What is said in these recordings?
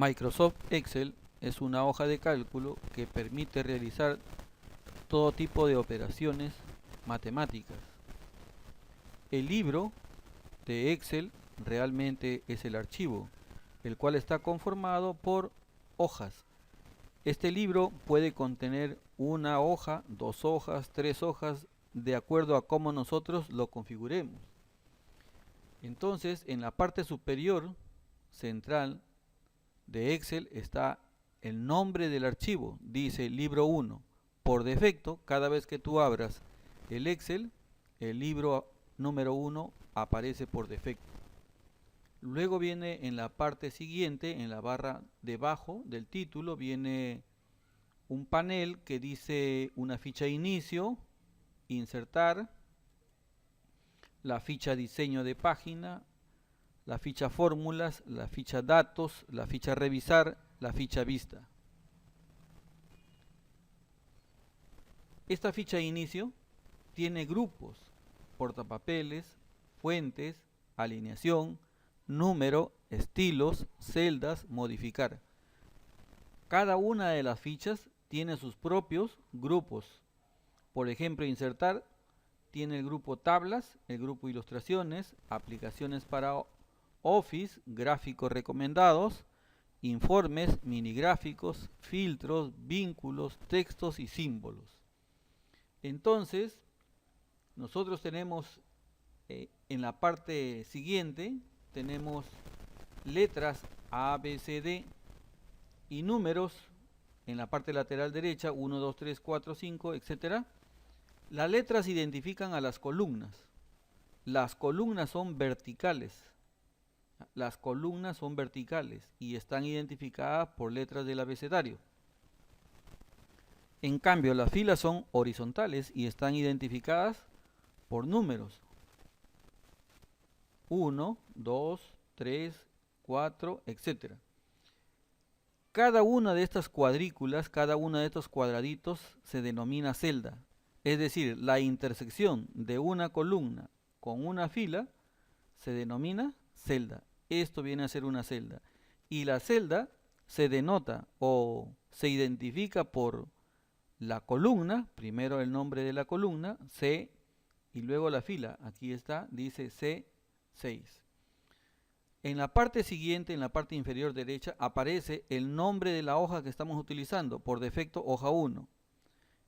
Microsoft Excel es una hoja de cálculo que permite realizar todo tipo de operaciones matemáticas. El libro de Excel realmente es el archivo, el cual está conformado por hojas. Este libro puede contener una hoja, 2 hojas, 3 hojas, de acuerdo a cómo nosotros lo configuremos. Entonces, en la parte superior central de Excel está el nombre del archivo, dice libro 1. Por defecto, cada vez que tú abras el Excel, el libro número 1 aparece por defecto. Luego viene en la parte siguiente, en la barra debajo del título, viene un panel que dice una ficha inicio, insertar, la ficha diseño de página, la ficha fórmulas, la ficha datos, la ficha revisar, la ficha vista. Esta ficha inicio tiene grupos, portapapeles, fuentes, alineación, número, estilos, celdas, modificar. Cada una de las fichas tiene sus propios grupos. Por ejemplo, insertar tiene el grupo tablas, el grupo ilustraciones, aplicaciones para Office, gráficos recomendados, informes, minigráficos, filtros, vínculos, textos y símbolos. Entonces, nosotros tenemos en la parte siguiente, tenemos letras A, B, C, D y números en la parte lateral derecha, 1, 2, 3, 4, 5, etc. Las letras identifican a las columnas. Las columnas son verticales. Las columnas son verticales y están identificadas por letras del abecedario. En cambio, las filas son horizontales y están identificadas por números. 1, 2, 3, 4, etc. Cada una de estas cuadrículas, cada una de estos cuadraditos se denomina celda. Es decir, la intersección de una columna con una fila se denomina celda. Esto viene a ser una celda. Y la celda se denota o se identifica por la columna, primero el nombre de la columna, C, y luego la fila. Aquí está, dice C6. En la parte siguiente, en la parte inferior derecha, aparece el nombre de la hoja que estamos utilizando, por defecto hoja 1.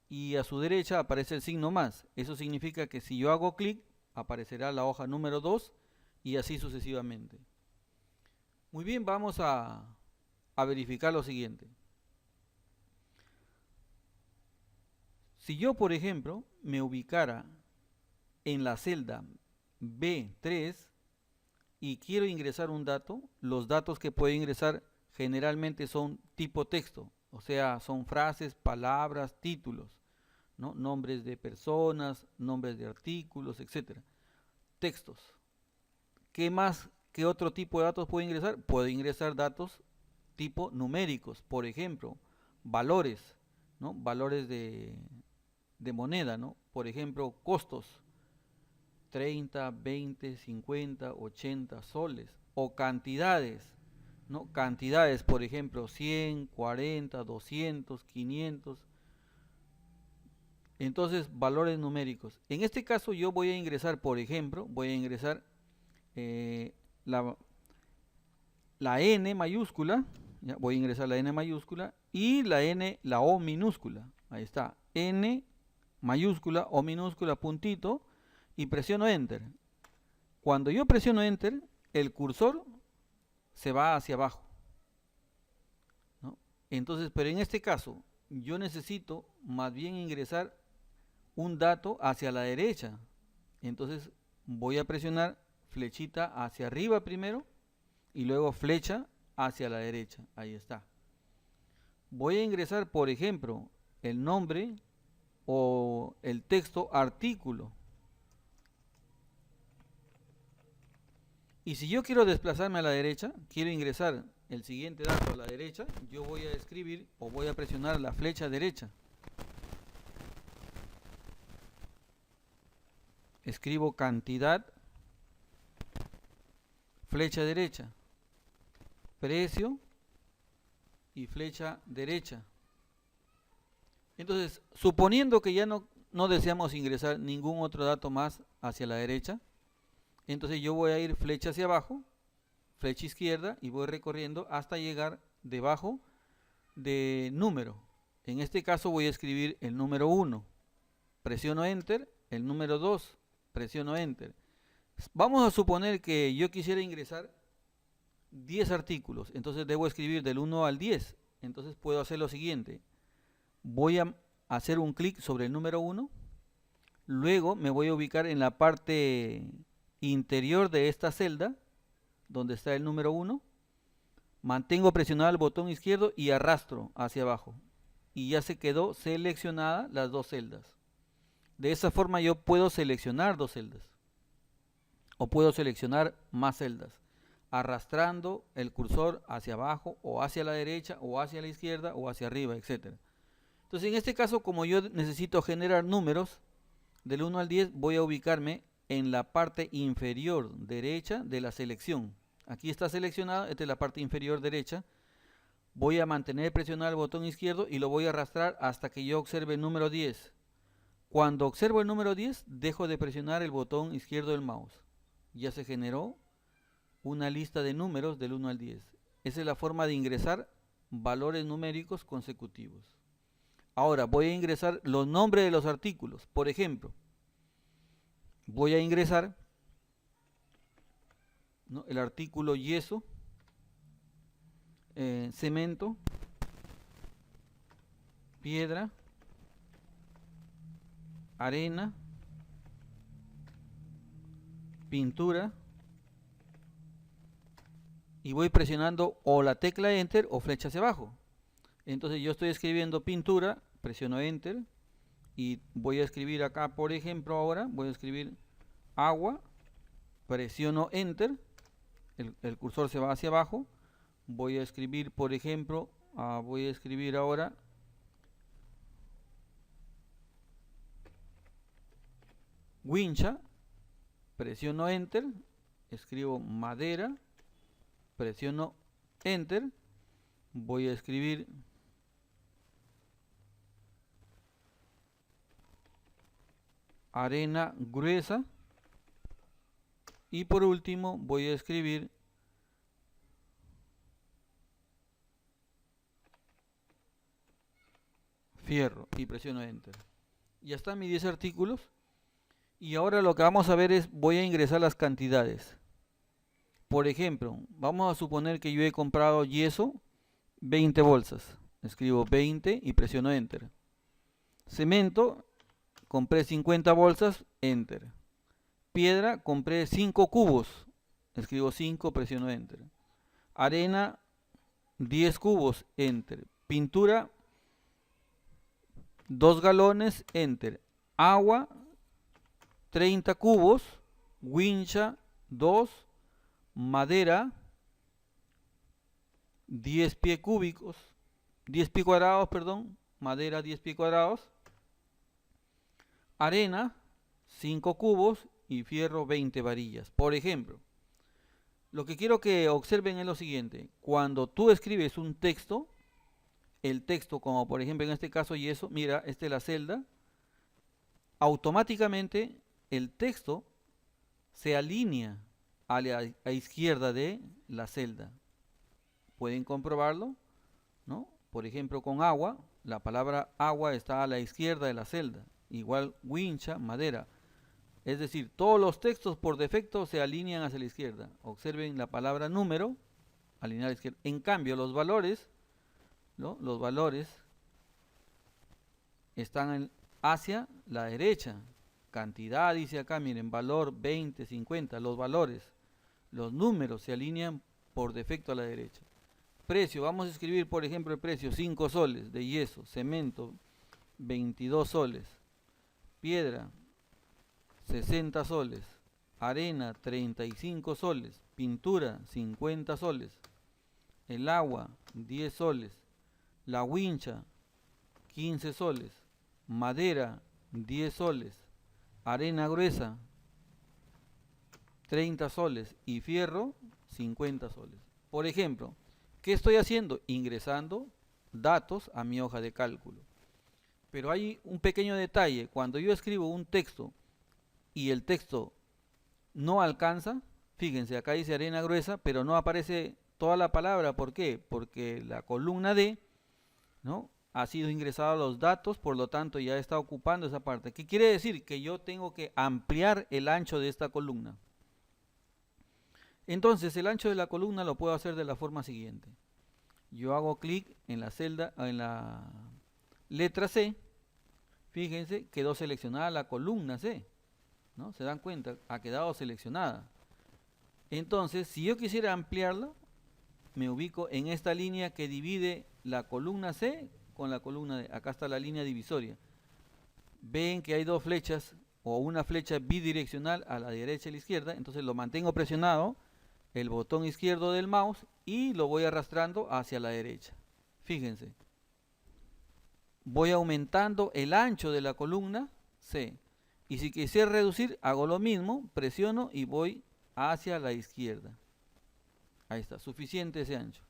Y a su derecha aparece el signo más. Eso significa que si yo hago clic, aparecerá la hoja número 2 y así sucesivamente. Muy bien, vamos a verificar lo siguiente. Si yo, por ejemplo, me ubicara en la celda B3 y quiero ingresar un dato, los datos que puedo ingresar generalmente son tipo texto, o sea, son frases, palabras, títulos, ¿no? Nombres de personas, nombres de artículos, etc. Textos. ¿Qué otro tipo de datos puedo ingresar? Puedo ingresar datos tipo numéricos, por ejemplo, valores, ¿no? Valores de moneda, ¿no? Por ejemplo, costos, 30, 20, 50, 80 soles, o cantidades, ¿no? Cantidades, por ejemplo, 100, 40, 200, 500. Entonces, valores numéricos. En este caso yo voy a ingresar, por ejemplo, voy a ingresar la N mayúscula, ya, voy a ingresar la N mayúscula y la O minúscula. Ahí está, N mayúscula, O minúscula, puntito, y presiono Enter. Cuando yo presiono Enter, el cursor se va hacia abajo, ¿no? Entonces, pero en este caso, yo necesito más bien ingresar un dato hacia la derecha. Entonces, voy a presionar flechita hacia arriba primero y luego flecha hacia la derecha. Ahí está. Voy a ingresar, por ejemplo, el nombre o el texto artículo. Y si yo quiero desplazarme a la derecha, quiero ingresar el siguiente dato a la derecha, yo voy a escribir o voy a presionar la flecha derecha. Escribo cantidad, flecha derecha, precio, y flecha derecha. Entonces, suponiendo que ya no deseamos ingresar ningún otro dato más hacia la derecha, entonces yo voy a ir flecha hacia abajo, flecha izquierda y voy recorriendo hasta llegar debajo de número. En este caso voy a escribir el número 1, presiono Enter, el número 2, presiono Enter. Vamos a suponer que yo quisiera ingresar 10 artículos, entonces debo escribir del 1 al 10. Entonces puedo hacer lo siguiente: voy a hacer un clic sobre el número 1, luego me voy a ubicar en la parte interior de esta celda donde está el número 1, mantengo presionado el botón izquierdo y arrastro hacia abajo y ya se quedó seleccionada las dos celdas. De esa forma yo puedo seleccionar dos celdas o puedo seleccionar más celdas arrastrando el cursor hacia abajo o hacia la derecha o hacia la izquierda o hacia arriba, etc. Entonces en este caso, como yo necesito generar números del 1 al 10, voy a ubicarme en la parte inferior derecha de la selección. Aquí está seleccionado, esta es la parte inferior derecha. Voy a mantener presionado el botón izquierdo y lo voy a arrastrar hasta que yo observe el número 10. Cuando observo el número 10, dejo de presionar el botón izquierdo del mouse. Ya se generó una lista de números del 1 al 10. Esa es la forma de ingresar valores numéricos consecutivos. Ahora voy a ingresar los nombres de los artículos. Por ejemplo, voy a ingresar el artículo yeso, cemento, piedra, arena, pintura, y voy presionando o la tecla Enter o flecha hacia abajo. Entonces yo estoy escribiendo pintura, presiono Enter y voy a escribir acá, por ejemplo, ahora voy a escribir agua, presiono Enter, el cursor se va hacia abajo. Voy a escribir, por ejemplo, voy a escribir ahora wincha, presiono Enter, escribo madera, presiono Enter, voy a escribir arena gruesa y por último voy a escribir fierro y presiono Enter. Ya están mis 10 artículos y ahora lo que vamos a ver es, voy a ingresar las cantidades. Por ejemplo, vamos a suponer que yo he comprado yeso 20 bolsas. Escribo 20 y presiono Enter. Cemento, compré 50 bolsas, Enter. Piedra, compré 5 cubos. Escribo 5, presiono Enter. Arena, 10 cubos, Enter. Pintura, 2 galones, Enter. Agua, 30 cubos. Wincha, 2. Madera, 10 pies cúbicos, 10 pies cuadrados, perdón, madera 10 pies cuadrados, arena 5 cubos y fierro 20 varillas. Por ejemplo, lo que quiero que observen es lo siguiente: cuando tú escribes un texto, el texto, como por ejemplo en este caso yeso, mira, esta es la celda, automáticamente el texto se alinea a la izquierda de la celda. Pueden comprobarlo, ¿no? Por ejemplo, con agua, la palabra agua está a la izquierda de la celda. Igual wincha, madera. Es decir, todos los textos por defecto se alinean hacia la izquierda. Observen la palabra número, alinear a la izquierda. En cambio, los valores, ¿no? Los valores están hacia la derecha. Cantidad dice acá, miren, valor 20, 50, los valores. Los números se alinean por defecto a la derecha. Precio, vamos a escribir por ejemplo el precio, 5 soles de yeso, cemento, 22 soles, piedra, 60 soles, arena, 35 soles, pintura, 50 soles, el agua, 10 soles, la wincha, 15 soles, madera, 10 soles, arena gruesa, 30 soles y fierro, 50 soles. Por ejemplo, ¿Qué estoy haciendo? Ingresando datos a mi hoja de cálculo. Pero hay un pequeño detalle. Cuando yo escribo un texto y el texto no alcanza, fíjense, acá dice arena gruesa, pero no aparece toda la palabra. ¿Por qué? Porque la columna D, ¿no?, ha sido ingresado los datos, por lo tanto ya está ocupando esa parte. ¿Qué quiere decir? Que yo tengo que ampliar el ancho de esta columna. Entonces el ancho de la columna lo puedo hacer de la forma siguiente. Yo hago clic en la celda, en la letra C. Fíjense, quedó seleccionada la columna C, ¿no? ¿Se dan cuenta? Ha quedado seleccionada. Entonces, si yo quisiera ampliarla, me ubico en esta línea que divide la columna C con la columna D. Acá está la línea divisoria. Ven que hay dos flechas o una flecha bidireccional a la derecha y a la izquierda. Entonces lo mantengo presionado, el botón izquierdo del mouse, y lo voy arrastrando hacia la derecha. Fíjense. Voy aumentando el ancho de la columna C. Y si quisiera reducir, hago lo mismo, presiono y voy hacia la izquierda. Ahí está, suficiente ese ancho.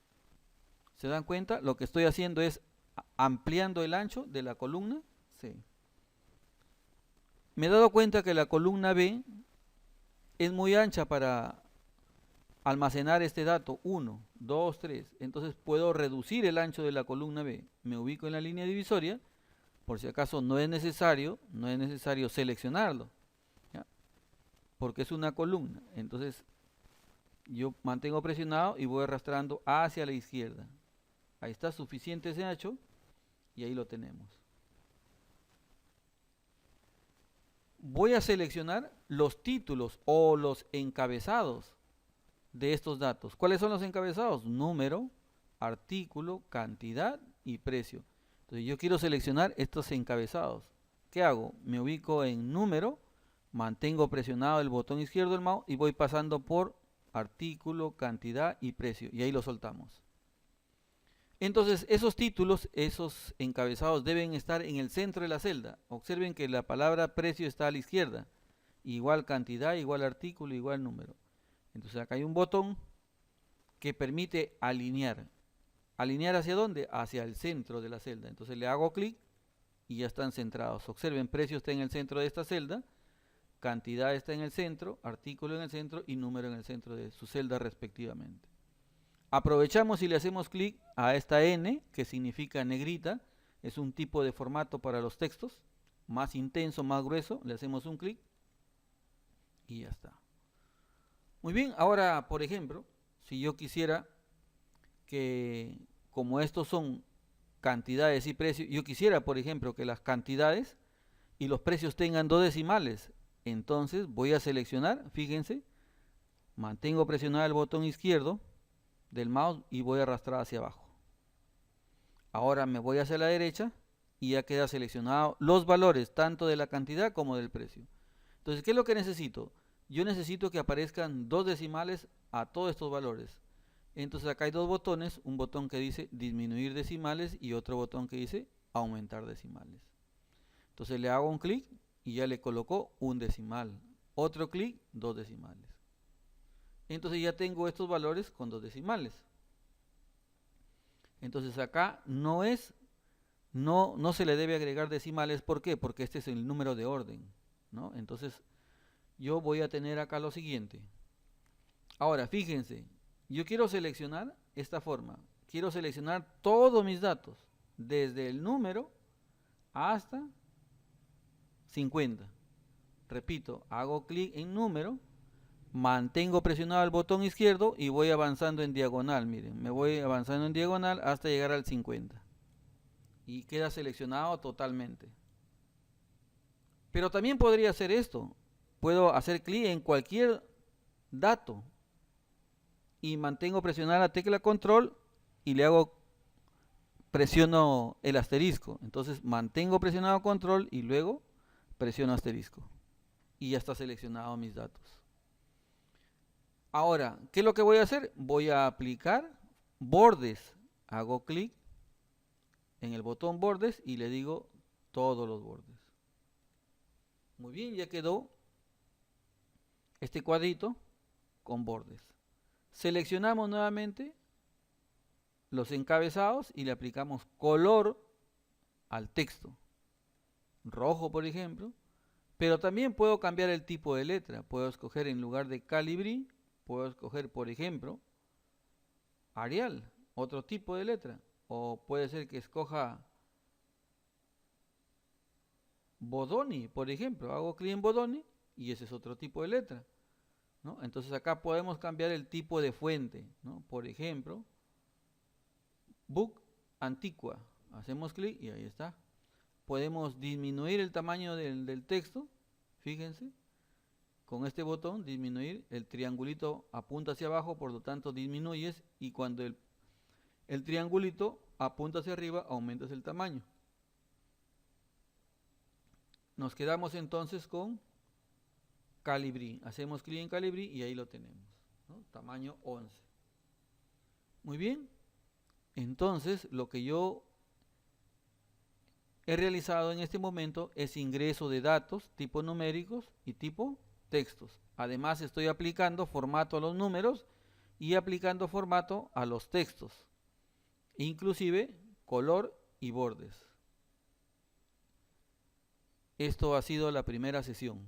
¿Se dan cuenta? Lo que estoy haciendo es ampliando el ancho de la columna C. Me he dado cuenta que la columna B es muy ancha para almacenar este dato, 1, 2, 3. Entonces puedo reducir el ancho de la columna B. Me ubico en la línea divisoria, por si acaso no es necesario seleccionarlo, ¿ya?, porque es una columna. Entonces yo mantengo presionado y voy arrastrando hacia la izquierda. Ahí está, suficiente ese ancho, y ahí lo tenemos. Voy a seleccionar los títulos o los encabezados de estos datos. ¿Cuáles son los encabezados? Número, artículo, cantidad y precio. Entonces yo quiero seleccionar estos encabezados. ¿Qué hago? Me ubico en número, mantengo presionado el botón izquierdo del mouse y voy pasando por artículo, cantidad y precio, y ahí lo soltamos. Entonces esos títulos, esos encabezados deben estar en el centro de la celda. Observen que la palabra precio está a la izquierda, igual cantidad, igual artículo, igual número. Entonces acá hay un botón que permite alinear. ¿Alinear hacia dónde? Hacia el centro de la celda. Entonces le hago clic y ya están centrados. Observen, precio está en el centro de esta celda, cantidad está en el centro, artículo en el centro y número en el centro de su celda respectivamente. Aprovechamos y le hacemos clic a esta N, que significa negrita. Es un tipo de formato para los textos, más intenso, más grueso. Le hacemos un clic y ya está. Muy bien, ahora por ejemplo, si yo quisiera que, como estos son cantidades y precios, yo quisiera por ejemplo que las cantidades y los precios tengan 2 decimales, entonces voy a seleccionar, fíjense, mantengo presionado el botón izquierdo del mouse y voy a arrastrar hacia abajo. Ahora me voy hacia la derecha y ya queda seleccionado los valores tanto de la cantidad como del precio. Entonces, ¿qué es lo que necesito? Yo necesito que aparezcan 2 decimales a todos estos valores. Entonces acá hay dos botones, un botón que dice disminuir decimales y otro botón que dice aumentar decimales. Entonces le hago un clic y ya le colocó un decimal, otro clic, 2 decimales. Entonces ya tengo estos valores con 2 decimales. Entonces acá no se le debe agregar decimales. ¿Por qué? Porque este es el número de orden, ¿no? Entonces yo voy a tener acá lo siguiente. Ahora fíjense, yo quiero seleccionar esta forma. Quiero seleccionar todos mis datos, desde el número hasta 50. Repito, hago clic en número, mantengo presionado el botón izquierdo y voy avanzando en diagonal. Miren, me voy avanzando en diagonal hasta llegar al 50. Y queda seleccionado totalmente. Pero también podría hacer esto. Puedo hacer clic en cualquier dato y mantengo presionada la tecla control y presiono el asterisco. Entonces mantengo presionado control y luego presiono asterisco. Y ya está seleccionado mis datos. Ahora, ¿qué es lo que voy a hacer? Voy a aplicar bordes. Hago clic en el botón bordes y le digo todos los bordes. Muy bien, ya quedó este cuadrito con bordes. Seleccionamos nuevamente los encabezados y le aplicamos color al texto. Rojo, por ejemplo. Pero también puedo cambiar el tipo de letra. Puedo escoger en lugar de Calibri, puedo escoger, por ejemplo, Arial, otro tipo de letra. O puede ser que escoja Bodoni, por ejemplo. Hago clic en Bodoni y ese es otro tipo de letra, ¿no? Entonces acá podemos cambiar el tipo de fuente, ¿no? Por ejemplo, Book Antigua. Hacemos clic y ahí está. Podemos disminuir el tamaño del texto, fíjense, con este botón, disminuir, el triangulito apunta hacia abajo, por lo tanto disminuyes, y cuando el triangulito apunta hacia arriba, aumentas el tamaño. Nos quedamos entonces con Calibri. Hacemos clic en Calibri y ahí lo tenemos, ¿no? Tamaño 11. Muy bien. Entonces, lo que yo he realizado en este momento es ingreso de datos, tipo numéricos y tipo textos. Además, estoy aplicando formato a los números y aplicando formato a los textos, inclusive color y bordes. Esto ha sido la primera sesión.